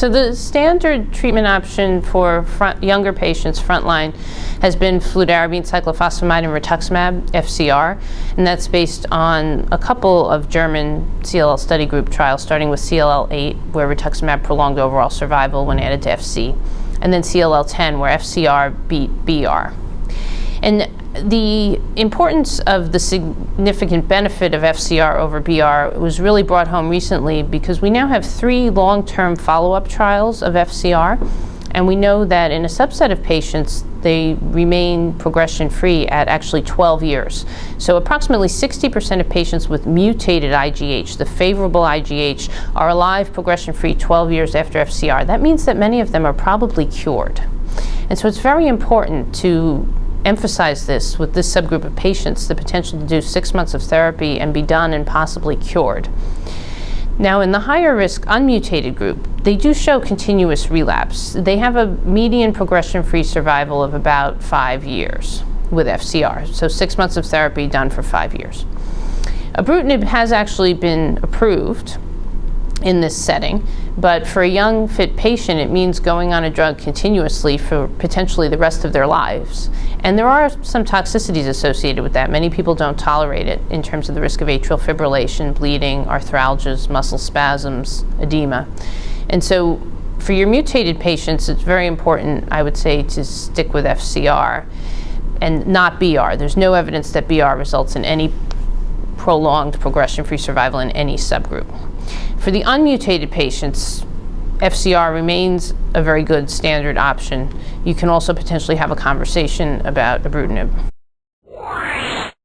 So the standard treatment option for younger patients frontline has been fludarabine, cyclophosphamide, and rituximab, FCR, and that's based on a couple of German CLL study group trials, starting with CLL-8, where rituximab prolonged overall survival when added to FC, and then CLL-10, where FCR beat BR. And the importance of the significant benefit of FCR over BR was really brought home recently because we now have 3 long-term follow-up trials of FCR, and we know that in a subset of patients, they remain progression-free at actually 12 years. So approximately 60% of patients with mutated IGH, the favorable IGH, are alive progression-free 12 years after FCR. That means that many of them are probably cured. And so it's very important to emphasize this with this subgroup of patients, the potential to do 6 months of therapy and be done and possibly cured. Now, in the higher risk unmutated group, they do show continuous relapse. They have a median progression-free survival of about 5 years with FCR, so 6 months of therapy done for 5 years. Ibrutinib has actually been approved in this setting, but for a young, fit patient, it means going on a drug continuously for potentially the rest of their lives. And there are some toxicities associated with that. Many people don't tolerate it in terms of the risk of atrial fibrillation, bleeding, arthralgias, muscle spasms, edema. And so for your mutated patients, it's very important, I would say, to stick with FCR and not BR. There's no evidence that BR results in any prolonged progression-free survival in any subgroup. For the unmutated patients, FCR remains a very good standard option. You can also potentially have a conversation about ibrutinib.